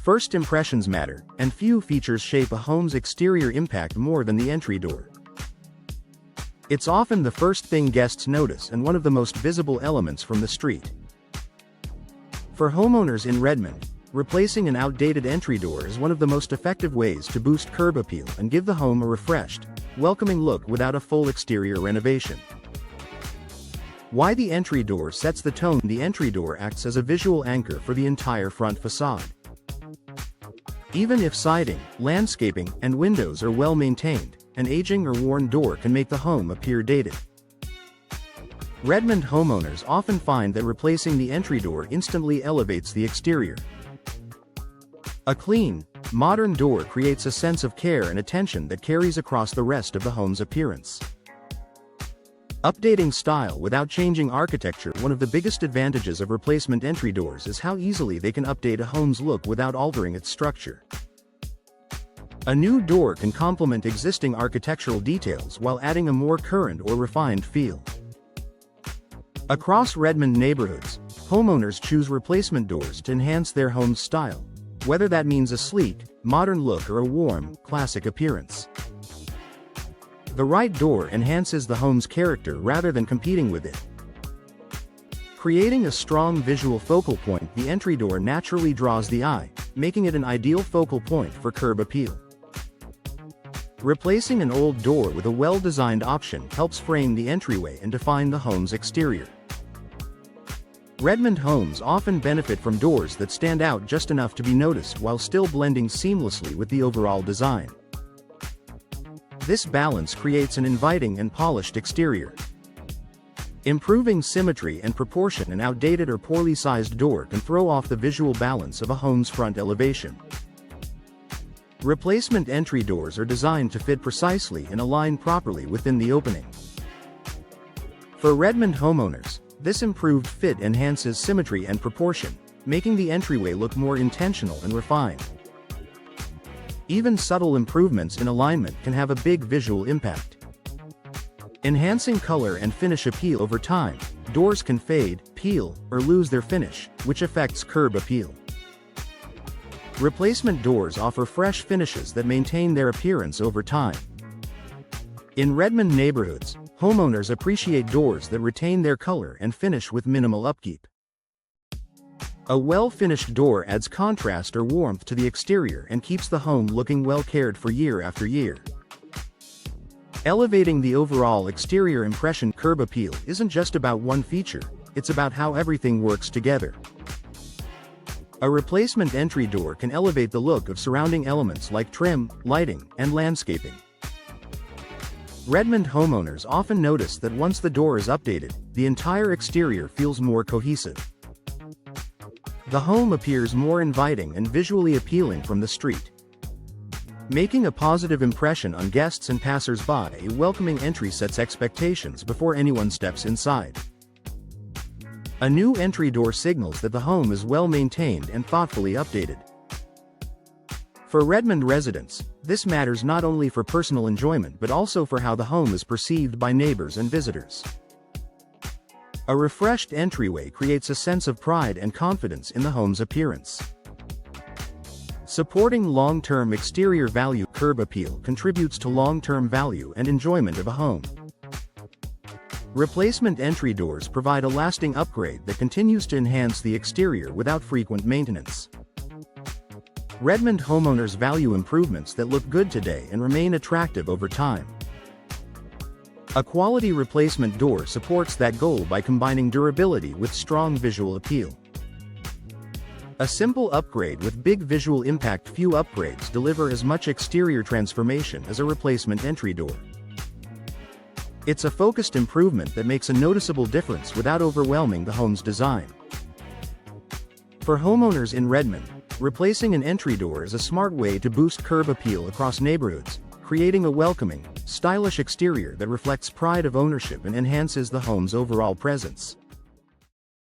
First impressions matter, and few features shape a home's exterior impact more than the entry door. It's often the first thing guests notice and one of the most visible elements from the street. For homeowners in Redmond, replacing an outdated entry door is one of the most effective ways to boost curb appeal and give the home a refreshed, welcoming look without a full exterior renovation. Why the entry door sets the tone. The entry door acts as a visual anchor for the entire front facade. Even if siding, landscaping, and windows are well maintained, an aging or worn door can make the home appear dated. Redmond homeowners often find that replacing the entry door instantly elevates the exterior. A clean, modern door creates a sense of care and attention that carries across the rest of the home's appearance. Updating style without changing architecture. One of the biggest advantages of replacement entry doors is how easily they can update a home's look without altering its structure. A new door can complement existing architectural details while adding a more current or refined feel. Across Redmond neighborhoods, homeowners choose replacement doors to enhance their home's style, whether that means a sleek, modern look or a warm, classic appearance. The right door enhances the home's character rather than competing with it. Creating a strong visual focal point, the entry door naturally draws the eye, making it an ideal focal point for curb appeal. Replacing an old door with a well-designed option helps frame the entryway and define the home's exterior. Redmond homes often benefit from doors that stand out just enough to be noticed while still blending seamlessly with the overall design. This balance creates an inviting and polished exterior. Improving symmetry and proportion. An outdated or poorly sized door can throw off the visual balance of a home's front elevation. Replacement entry doors are designed to fit precisely and align properly within the opening. For Redmond homeowners, this improved fit enhances symmetry and proportion, making the entryway look more intentional and refined. Even subtle improvements in alignment can have a big visual impact. Enhancing color and finish appeal. Over time, doors can fade, peel, or lose their finish, which affects curb appeal. Replacement doors offer fresh finishes that maintain their appearance over time. In Redmond neighborhoods, homeowners appreciate doors that retain their color and finish with minimal upkeep. A well-finished door adds contrast or warmth to the exterior and keeps the home looking well cared for year after year. Elevating the overall exterior impression. Curb appeal isn't just about one feature, it's about how everything works together. A replacement entry door can elevate the look of surrounding elements like trim, lighting, and landscaping. Redmond homeowners often notice that once the door is updated, the entire exterior feels more cohesive. The home appears more inviting and visually appealing from the street. Making a positive impression on guests and passers-by. A welcoming entry sets expectations before anyone steps inside. A new entry door signals that the home is well maintained and thoughtfully updated. For Redmond residents, this matters not only for personal enjoyment but also for how the home is perceived by neighbors and visitors. A refreshed entryway creates a sense of pride and confidence in the home's appearance. Supporting long-term exterior value. Curb appeal contributes to long-term value and enjoyment of a home. Replacement entry doors provide a lasting upgrade that continues to enhance the exterior without frequent maintenance. Redmond homeowners value improvements that look good today and remain attractive over time. A quality replacement door supports that goal by combining durability with strong visual appeal. A simple upgrade with big visual impact. Few upgrades deliver as much exterior transformation as a replacement entry door. It's a focused improvement that makes a noticeable difference without overwhelming the home's design. For homeowners in Redmond, replacing an entry door is a smart way to boost curb appeal across neighborhoods, creating a welcoming, stylish exterior that reflects pride of ownership and enhances the home's overall presence.